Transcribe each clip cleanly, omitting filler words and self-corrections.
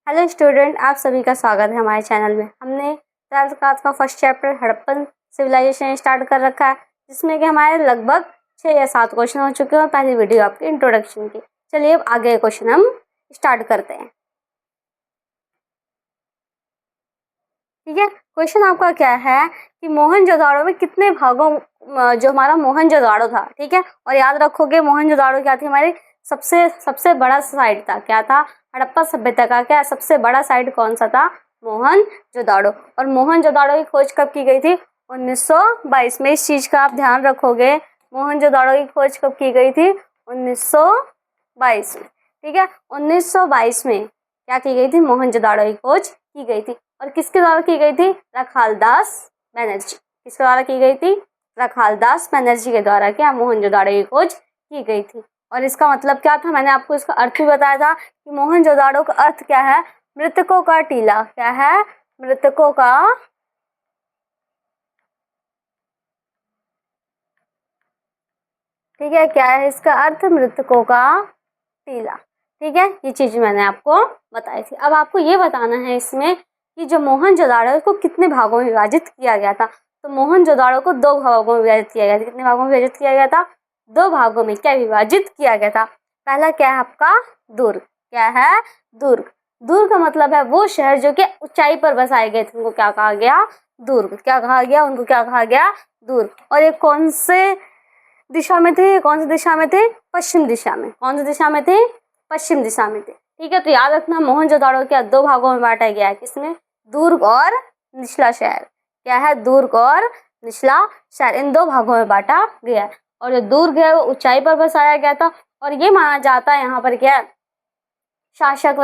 Hello student, आप सभी का स्वागत है हमारे चैनल में। हमने 12th क्लास का first chapter Harappan civilisation start कर रखा है, जिसमें कि हमारे लगभग 6 या 7 क्वेश्चन हो चुके हैं और पहली वीडियो आपकी इंट्रोडक्शन की। चलिए अब आगे क्वेश्चन हम स्टार्ट करते हैं। ठीक है, क्वेश्चन आपका क्या है कि मोहनजोदाड़ो में कितने भागों जो हमारा मोहनजोदाड़ो था, ठीक है, और याद रखोगे मोहनजोदाड़ो क्या थी, हमारी सबसे बड़ा साइट था। क्या था? हड़प्पा सभ्यता का क्या सबसे बड़ा साइट कौन सा था? मोहनजोदाड़ो। और मोहनजोदाड़ो की खोज कब की गई थी? 1922 में। इस चीज का आप ध्यान रखोगे, मोहनजोदाड़ो की खोज कब की गई थी? 1922 में। ठीक है, 1922 में क्या की गई थी? मोहनजोदाड़ो की खोज की गई थी। और किसके द्वारा की गई थी? रखालदास बनर्जी। किसके द्वारा की गई थी? रखालदास बनर्जी के द्वारा क्या मोहनजोदाड़ो की खोज की गई थी। और इसका मतलब क्या था? मैंने आपको इसका अर्थ भी बताया था कि मोहनजोदाड़ो का अर्थ क्या है? मृतकों का टीला। क्या है? मृतकों का ठीक है, क्या है इसका अर्थ? मृतकों का टीला। ठीक है, ये चीज मैंने आपको बताई थी। अब आपको ये बताना है इसमें कि जो मोहनजोदाड़ो को कितने भागों में विभाजित किया गया था। तो मोहनजोदाड़ो को 2 भागों में विभाजित किया गया था। कितने भागों में विभाजित किया गया था? 2 भागों में क्या विभाजित किया गया था? पहला क्या है आपका? दुर्ग। क्या है? दुर्ग। दुर्ग का मतलब है वो शहर जो कि ऊंचाई पर बसाए गए थे, उनको क्या कहा गया? दुर्ग। क्या कहा गया? उनको क्या कहा गया? दुर्ग। और ये कौन से दिशा में थे? कौन सी दिशा में थे? पश्चिम दिशा में। कौन सी दिशा में थे? पश्चिम दिशा में थे। ठीक है, तो याद रखना मोहनजोदाड़ो क्या 2 भागों में बांटा गया है। किसमें? दुर्ग और निचला शहर। क्या है? दुर्ग और निचला शहर, इन 2 भागों में बांटा गया है। और जो दुर्ग है वो ऊंचाई पर बसाया गया था और ये माना जाता है यहाँ पर क्या शासक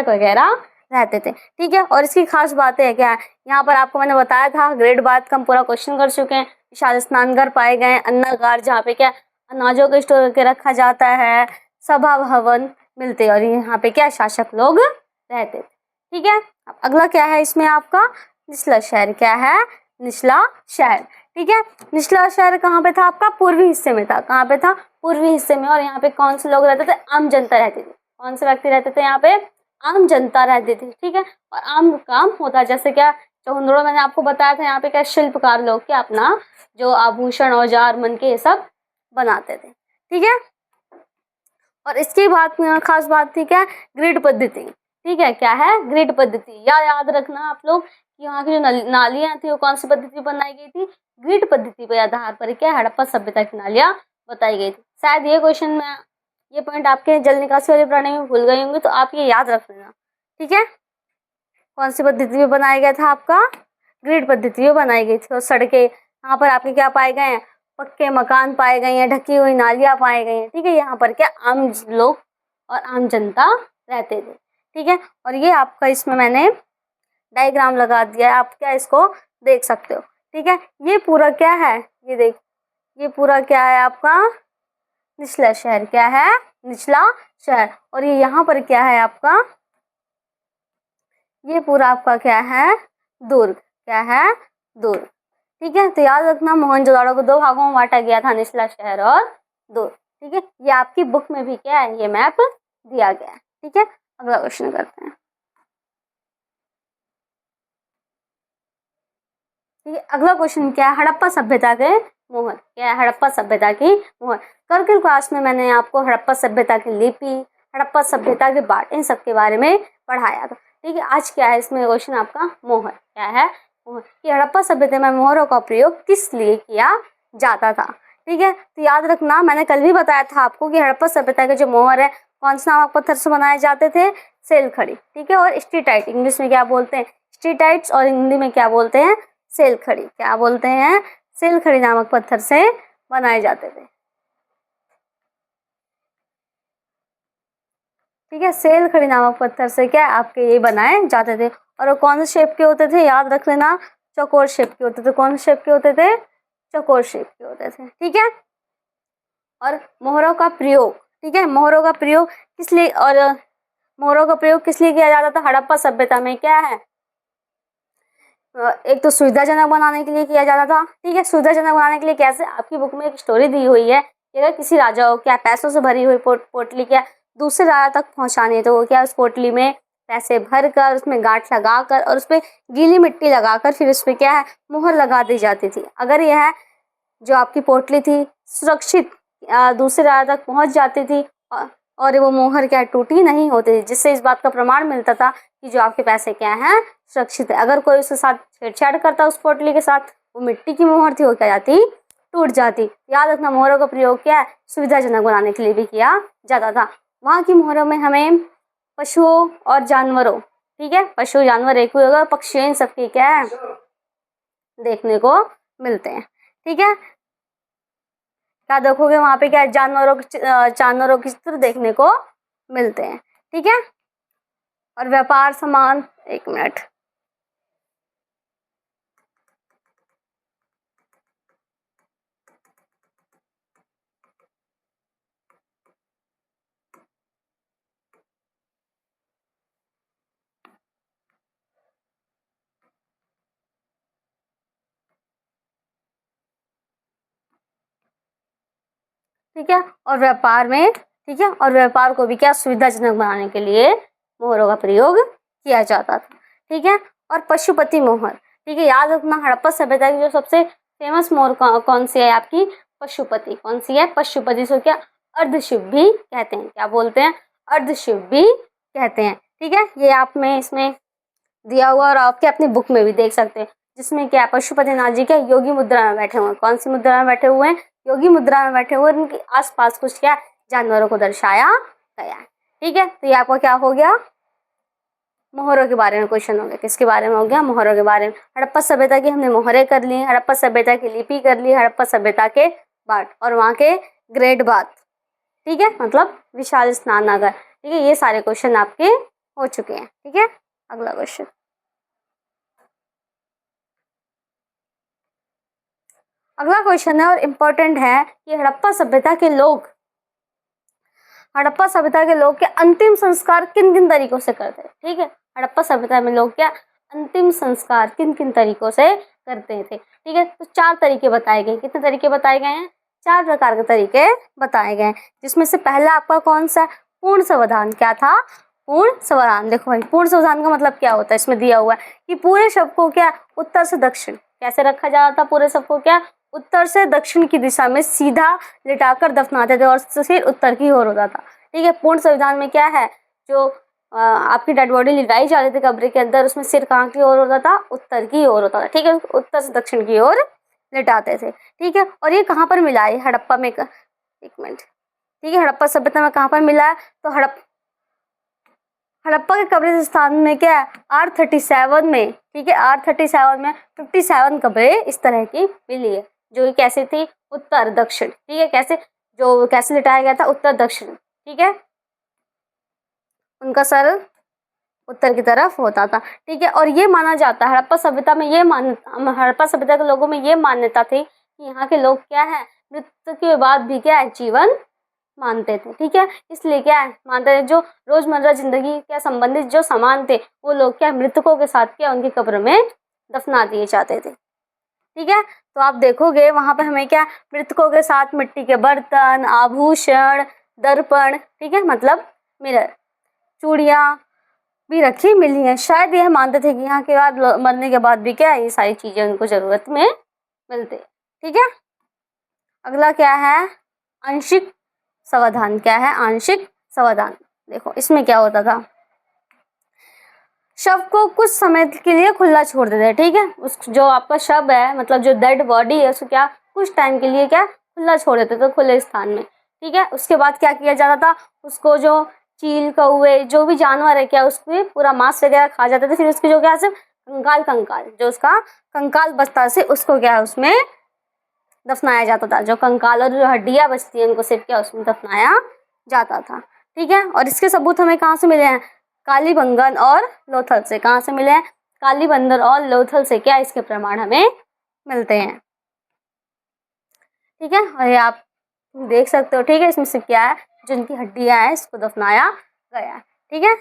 वगैरह रहते थे। ठीक है, और इसकी खास बातें क्या है यहाँ पर आपको मैंने बताया था। ग्रेड बाद का हम पूरा क्वेश्चन कर चुके हैं। विशाल स्नानघर पाए गए, अन्नागार जहाँ पे क्या अनाजों को स्टोर करके रखा जाता है, सभा भवन मिलते और यहाँ पे क्या शासक लोग रहते थे। ठीक है, अब अगला क्या है इसमें आपका? निचला शहर। क्या है? निचला शहर। ठीक है, निचला शहर कहाँ पे था आपका? पूर्वी हिस्से में था। कहाँ पे था? पूर्वी हिस्से में। और यहाँ पे कौन से लोग रहते थे? आम जनता रहती थी। कौन से व्यक्ति रहते थे यहाँ पे? आम जनता रहती थी। ठीक है, और आम काम होता है जैसे क्या चौहंदड़ो मैंने आपको बताया था, यहाँ पे क्या शिल्पकार लोग क्या अपना जो आभूषण औजार मन के ये सब बनाते थे। ठीक है, और इसकी बात खास बात थी क्या? ग्रिड पद्धति। ठीक है, क्या है? ग्रिड पद्धति। याद रखना आप लोग कि यहाँ की जो नालियां थी वो कौन सी पद्धति बनाई गई थी? ग्रिड पद्धति के आधार पर क्या हड़प्पा सभ्यता की नालियां बताई गई थी। शायद ये क्वेश्चन में ये पॉइंट आपके जल निकासी वाली प्रणाली में भूल गए होंगे, तो आप ये याद रख लेना। ठीक है, कौन सी पद्धति में बनाया गया था आपका? ग्रिड पद्धति में बनाई गई थी। और सड़कें यहाँ पर आपके क्या पाए गए हैं? पक्के मकान पाए गए हैं, ढकी हुई नालियां पाए गई हैं। ठीक है, यहाँ पर क्या आम लोग और आम जनता रहते थे। ठीक है, और ये आपका इसमें मैंने डायग्राम लगा दिया है, आप क्या इसको देख सकते हो। ठीक है, ये पूरा क्या है? ये देख, ये पूरा क्या है आपका? निचला शहर। क्या है? निचला शहर। और ये यहाँ पर क्या है आपका? ये पूरा आपका क्या है? दुर्ग। क्या है? दुर्ग। ठीक है, तो याद रखना मोहनजोदाड़ो को 2 भागों में बांटा गया था, निचला शहर और दुर्ग। ठीक है, ये आपकी बुक में भी क्या है? ये मैप दिया गया है। ठीक है, अगला क्वेश्चन करते हैं। ठीक है, अगला क्वेश्चन क्या है? हड़प्पा सभ्यता के मोहर। क्या है? हड़प्पा सभ्यता की मोहर। कल के क्लास में मैंने आपको हड़प्पा सभ्यता की लिपि, हड़प्पा सभ्यता के बाट, इन सब के बारे में पढ़ाया था। ठीक है, आज क्या है इसमें क्वेश्चन आपका? मोहर। क्या है? मोहर। कि हड़प्पा सभ्यता में मोहरों का प्रयोग किस लिए किया जाता था। ठीक है, तो याद रखना मैंने कल भी बताया था आपको कि हड़प्पा सभ्यता के जो मोहर है कौन से नामक पत्थर से बनाए जाते थे? सेलखड़ी। ठीक है, और स्टीटाइट, इंग्लिश में क्या बोलते हैं? स्टीटाइट्स, और हिंदी में क्या बोलते हैं? सेलखड़ी। क्या बोलते हैं? सेलखड़ी नामक पत्थर से बनाए जाते थे। ठीक है, सेलखड़ी नामक पत्थर से क्या आपके ये बनाए जाते थे। और वो कौन से शेप के होते थे? याद रख लेना, चौकोर शेप के होते थे। कौन से शेप के होते थे? चौकोर शेप के होते थे। ठीक है, और मोहरों का प्रयोग, ठीक है, मोहरों का प्रयोग किस लिए, और मोहरों का प्रयोग किस लिए किया जाता था हड़प्पा सभ्यता में? क्या है? एक तो सुविधाजनक बनाने के लिए किया जाता था। ठीक है, सुविधाजनक बनाने के लिए कैसे? आपकी बुक में एक स्टोरी दी हुई है कि अगर किसी राजा को क्या पैसों से भरी हुई पोटली क्या दूसरे राजा तक पहुंचानी है, तो वो क्या उस पोटली में पैसे भर कर उसमें गांठ लगाकर और उस पर गीली मिट्टी लगाकर फिर उस पर क्या है मोहर लगा दी जाती थी। अगर यह जो आपकी पोटली थी सुरक्षित दूसरे राजा तक पहुंच जाती थी और वो मोहर क्या टूटी नहीं होती थी, जिससे इस बात का प्रमाण मिलता था कि जो आपके पैसे क्या हैं सुरक्षित है। अगर कोई उसके साथ छेड़छाड़ करता उस पोटली के साथ, वो मिट्टी की मोहर थी, वो क्या जाती टूट जाती। याद रखना मोहरों का प्रयोग क्या है सुविधाजनक बनाने के लिए भी किया जाता था। वहाँ की मोहरों में हमें पशुओं और जानवरों, ठीक है, पशु जानवर एक हुए पक्षी इन सबकी क्या है देखने को मिलते हैं। ठीक है, क्या देखोगे वहां पे क्या जानवरों के चित्र देखने को मिलते हैं। ठीक है, और व्यापार समान, एक मिनट, ठीक है, और व्यापार में, ठीक है, और व्यापार को भी क्या सुविधाजनक बनाने के लिए मोहरों का प्रयोग किया जाता था। ठीक है, और पशुपति मोहर, ठीक है, याद रखना हड़प्पा सभ्यता की जो सबसे फेमस मोहर कौन सी है आपकी पशुपति। कौन सी है पशुपति, सो क्या अर्धशुभ भी कहते हैं, क्या बोलते हैं अर्धशुभ भी कहते हैं। ठीक है, ये आप में इसमें दिया हुआ और आपके अपनी बुक में भी देख सकते हैं, जिसमें क्या पशुपति नाथ जी क्या योगी मुद्रा में बैठे हुए हैं। कौन सी मुद्रा में बैठे हुए हैं योगी मुद्रा में बैठे हुए, उनके आसपास कुछ क्या जानवरों को दर्शाया गया है। ठीक है, तो ये आपका क्या हो गया मोहरों के बारे में क्वेश्चन हो गया। किसके बारे में हो गया मोहरों के बारे में। हड़प्पा सभ्यता की हमने मोहरें कर ली, हड़प्पा सभ्यता की लिपि कर ली, हड़प्पा सभ्यता के बाट और वहाँ के ग्रेट बाथ, ठीक है, मतलब विशाल स्नानागार। ठीक है, ये सारे क्वेश्चन आपके हो चुके हैं। ठीक है, अगला क्वेश्चन, अगला क्वेश्चन है और इम्पोर्टेंट है कि हड़प्पा सभ्यता के लोग क्या अंतिम संस्कार किन किन तरीकों से करते हैं। ठीक है, हड़प्पा सभ्यता में लोग क्या अंतिम संस्कार किन किन तरीकों से करते थे। ठीक है, तो 4 तरीके बताए गए। कितने तरीके बताए गए हैं 4 प्रकार के तरीके बताए गए, जिसमें से पहला आपका कौन सा पूर्ण सावधान। क्या था पूर्ण सावधान। देखो भाई पूर्ण सावधान का मतलब क्या होता है, इसमें दिया हुआ है कि पूरे शव को क्या उत्तर से दक्षिण कैसे रखा जाता था, पूरे शव को क्या उत्तर से दक्षिण की दिशा में सीधा लिटाकर दफनाते थे और सिर उत्तर की ओर होता था। ठीक है, पूर्ण संविधान में क्या है जो आपकी डेड बॉडी लिटाई जाती थी कब्र के अंदर, उसमें सिर कहाँ की ओर होता था उत्तर की ओर होता था। ठीक है, उत्तर से दक्षिण की ओर लिटाते थे। ठीक है, और ये कहाँ पर मिला है हड़प्पा में, एक मिनट, ठीक है, हड़प्पा सभ्यता में कहाँ पर मिला है तो हड़प्पा के कब्रिस्तान में क्या है R37 में, ठीक है, R37 में 57 कब्रें इस तरह की मिली है, जो कैसे थी उत्तर दक्षिण। ठीक है, कैसे लिटाया गया था उत्तर दक्षिण। ठीक है, उनका सर उत्तर की तरफ होता था। ठीक है, और ये माना जाता है हड़प्पा सभ्यता में हड़प्पा सभ्यता के लोगों में ये मान्यता थी कि यहाँ के लोग क्या है मृत्यु के बाद भी क्या है जीवन मानते थे। ठीक है, इसलिए क्या है मानते थे जो रोजमर्रा जिंदगी के संबंधित जो सामान थे वो लोग क्या मृतकों के साथ क्या उनकी कब्र में दफना दिए जाते थे। ठीक है, तो आप देखोगे वहां पे हमें क्या मृतकों के साथ मिट्टी के बर्तन, आभूषण, दर्पण, ठीक है, मतलब मिरर, चूड़ियाँ भी रखी मिली हैं। शायद यह मानते थे कि यहाँ के बाद मरने के बाद भी क्या ये सारी चीजें उनको जरूरत में मिलते। ठीक है, अगला क्या है आंशिक सावधान। क्या है आंशिक सावधान। देखो इसमें क्या होता था शव को कुछ समय के लिए खुला छोड़ देते। ठीक है, उस जो आपका शव है मतलब जो डेड बॉडी है उसको क्या कुछ टाइम के लिए क्या खुला छोड़ देते थे खुले स्थान में। ठीक है, उसके बाद क्या किया जाता था उसको जो चील कौवे जो भी जानवर है क्या उसको पूरा मांस वगैरह खा जाते थे। फिर उसकी जो क्या सिर्फ कंकाल जो उसका कंकाल बचता से उसको क्या उसमें दफनाया जाता था। जो कंकाल और जो हड्डियां बचती हैं उनको सिर्फ क्या उसमें दफनाया जाता था। ठीक है, और इसके सबूत हमें कहाँ से मिले हैं कालीबंगन और लोथल से। कहाँ से मिले हैं कालीबंदर और लोथल से क्या इसके प्रमाण हमें मिलते हैं। ठीक है, और ये आप देख सकते हो। ठीक है, इसमें से क्या है जिनकी हड्डियां हैं इसको दफनाया गया। ठीक है,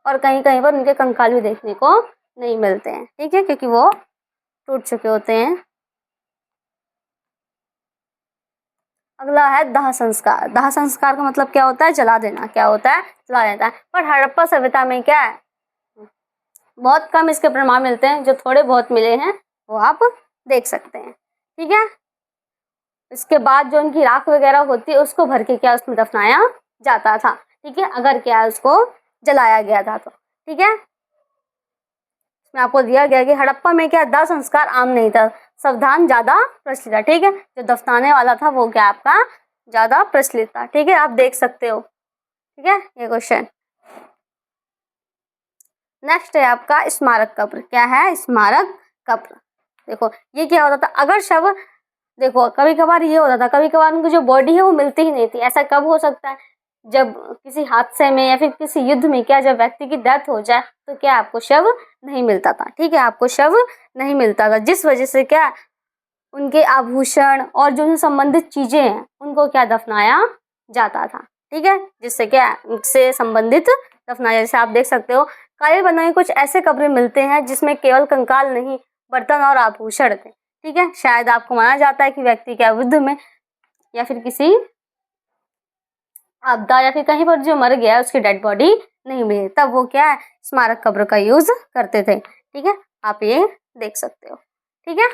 और कहीं कहीं पर उनके कंकाल भी देखने को नहीं मिलते हैं। ठीक है, क्योंकि वो टूट चुके होते हैं। अगला है दाह संस्कार। दाह संस्कार का मतलब क्या होता है? जला देना। क्या होता है? जला देता है। पर हड़प्पा सभ्यता में क्या है, बहुत कम इसके प्रमाण मिलते हैं, जो थोड़े बहुत मिले हैं वो आप देख सकते हैं। ठीक है, इसके बाद जो उनकी राख वगैरह होती है उसको भर के क्या उसमें दफनाया जाता था। ठीक है, अगर क्या उसको जलाया गया था तो। ठीक है, इसमें आपको दिया गया कि हड़प्पा में क्या दाह संस्कार आम नहीं था, सावधान ज्यादा प्रचलित था। ठीक है, जो दफनाने वाला था वो क्या आपका ज्यादा प्रचलित था। ठीक है, आप देख सकते हो। ठीक है, ये क्वेश्चन। नेक्स्ट है आपका स्मारक कब्र। क्या है? स्मारक कब्र। देखो ये क्या होता था, अगर शव, देखो कभी कभार ये होता था, कभी कभार उनकी जो बॉडी है वो मिलती ही नहीं थी। ऐसा कब हो सकता है? जब किसी हादसे में या फिर किसी युद्ध में क्या, जब व्यक्ति की डेथ हो जाए तो क्या आपको शव नहीं मिलता था। ठीक है, आपको शव नहीं मिलता था, जिस वजह से क्या उनके आभूषण और जो उनसे संबंधित चीजें हैं उनको क्या दफनाया जाता था। ठीक है, जिससे क्या उनसे संबंधित दफनाया। जैसे आप देख सकते हो काले बनाए कुछ ऐसे कब्रें मिलते हैं जिसमें केवल कंकाल नहीं, बर्तन और आभूषण थे। ठीक है, शायद आपको माना जाता है कि व्यक्ति क्या युद्ध में या फिर किसी आपदा या फिर कहीं पर जो मर गया उसकी डेड बॉडी नहीं मिली, तब वो क्या है स्मारक कब्र का यूज करते थे। ठीक है, आप ये देख सकते हो। ठीक है,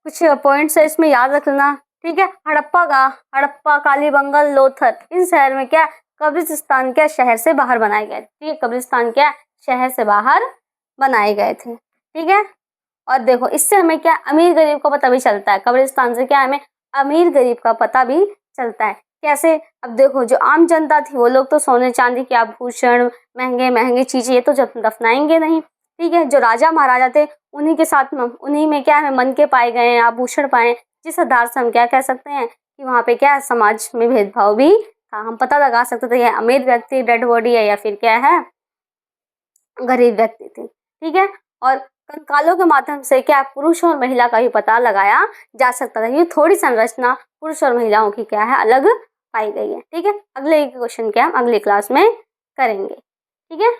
कुछ पॉइंट्स है इसमें याद रखना। ठीक है, हड़प्पा, कालीबंगन, लोथल, इन शहर में क्या कब्रिस्तान क्या शहर से बाहर बनाए गए। ठीक है, कब्रिस्तान क्या शहर से बाहर बनाए गए थे। ठीक है, और देखो इससे हमें क्या अमीर गरीब का पता भी चलता है। कब्रिस्तान से क्या हमें अमीर गरीब का पता भी चलता है। कैसे? अब देखो जो आम जनता थी वो लोग तो सोने चांदी के आभूषण, महंगे महंगे चीजें ये तो जब दफनाएंगे नहीं। ठीक है, जो राजा महाराजा थे उन्हीं के साथ में, उन्हीं में क्या है मन के पाए गए हैं, आभूषण पाए, जिस आधार से हम क्या कह सकते हैं कि वहाँ पे क्या समाज में भेदभाव भी था। हम पता लगा सकते थे यह अमीर व्यक्ति डेड बॉडी है या फिर क्या है गरीब व्यक्ति थी। ठीक है, और कंकालों के माध्यम से क्या पुरुष और महिला का भी पता लगाया जा सकता था। ये थोड़ी संरचना पुरुष और महिलाओं की क्या है अलग पाई गई है। ठीक है, अगले क्वेश्चन क्या हम अगली क्लास में करेंगे। ठीक है।